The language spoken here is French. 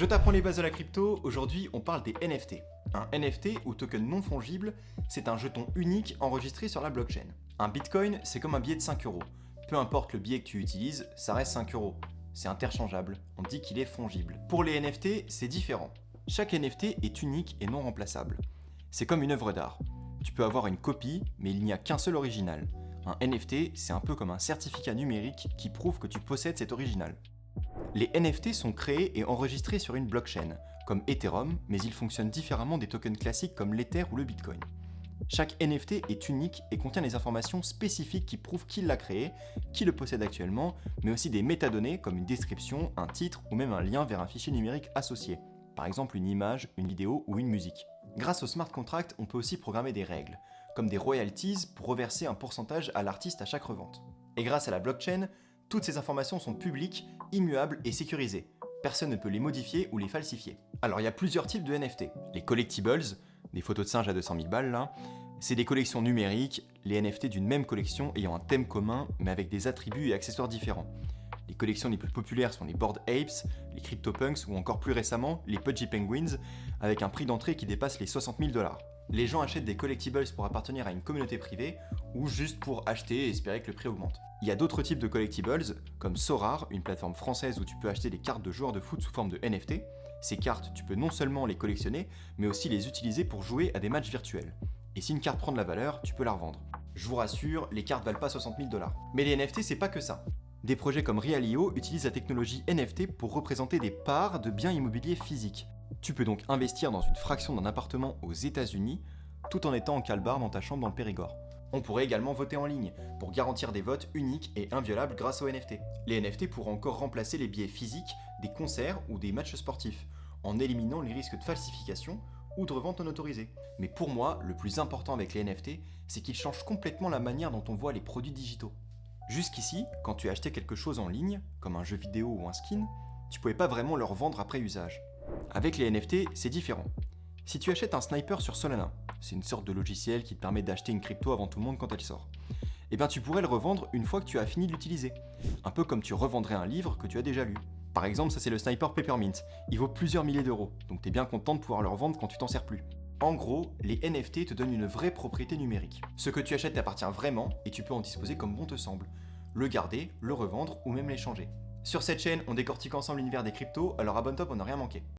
Je t'apprends les bases de la crypto, aujourd'hui on parle des NFT. Un NFT ou token non fongible, c'est un jeton unique enregistré sur la blockchain. Un bitcoin, c'est comme un billet de 5 euros. Peu importe le billet que tu utilises, ça reste 5 euros. C'est interchangeable, on dit qu'il est fongible. Pour les NFT, c'est différent. Chaque NFT est unique et non remplaçable. C'est comme une œuvre d'art. Tu peux avoir une copie, mais il n'y a qu'un seul original. Un NFT, c'est un peu comme un certificat numérique qui prouve que tu possèdes cet original. Les NFT sont créés et enregistrés sur une blockchain, comme Ethereum, mais ils fonctionnent différemment des tokens classiques comme l'Ether ou le Bitcoin. Chaque NFT est unique et contient des informations spécifiques qui prouvent qui l'a créé, qui le possède actuellement, mais aussi des métadonnées comme une description, un titre ou même un lien vers un fichier numérique associé, par exemple une image, une vidéo ou une musique. Grâce au smart contract, on peut aussi programmer des règles, comme des royalties pour reverser un pourcentage à l'artiste à chaque revente. Et grâce à la blockchain, toutes ces informations sont publiques, immuables et sécurisées. Personne ne peut les modifier ou les falsifier. Alors il y a plusieurs types de NFT. Les collectibles, des photos de singes à 200 000 balles là, c'est des collections numériques, les NFT d'une même collection ayant un thème commun mais avec des attributs et accessoires différents. Les collections les plus populaires sont les Bored Apes, les CryptoPunks ou encore plus récemment les Pudgy Penguins avec un prix d'entrée qui dépasse les 60 000 $. Les gens achètent des collectibles pour appartenir à une communauté privée ou juste pour acheter et espérer que le prix augmente. Il y a d'autres types de collectibles, comme Sorare, une plateforme française où tu peux acheter des cartes de joueurs de foot sous forme de NFT. Ces cartes, tu peux non seulement les collectionner, mais aussi les utiliser pour jouer à des matchs virtuels. Et si une carte prend de la valeur, tu peux la revendre. Je vous rassure, les cartes valent pas 60 000 $. Mais les NFT, c'est pas que ça. Des projets comme Realio utilisent la technologie NFT pour représenter des parts de biens immobiliers physiques. Tu peux donc investir dans une fraction d'un appartement aux États-Unis tout en étant en calbar dans ta chambre dans le Périgord. On pourrait également voter en ligne pour garantir des votes uniques et inviolables grâce aux NFT. Les NFT pourront encore remplacer les billets physiques des concerts ou des matchs sportifs en éliminant les risques de falsification ou de revente non autorisée. Mais pour moi, le plus important avec les NFT, c'est qu'ils changent complètement la manière dont on voit les produits digitaux. Jusqu'ici, quand tu achetais quelque chose en ligne, comme un jeu vidéo ou un skin, tu pouvais pas vraiment le revendre après usage. Avec les NFT, c'est différent. Si tu achètes un sniper sur Solana, c'est une sorte de logiciel qui te permet d'acheter une crypto avant tout le monde quand elle sort, et bien tu pourrais le revendre une fois que tu as fini de l'utiliser. Un peu comme tu revendrais un livre que tu as déjà lu. Par exemple, ça c'est le sniper Peppermint, il vaut plusieurs milliers d'euros, donc t'es bien content de pouvoir le revendre quand tu t'en sers plus. En gros, les NFT te donnent une vraie propriété numérique. Ce que tu achètes t'appartient vraiment et tu peux en disposer comme bon te semble. Le garder, le revendre ou même l'échanger. Sur cette chaîne, on décortique ensemble l'univers des cryptos, alors abonne-toi pour ne rien manquer.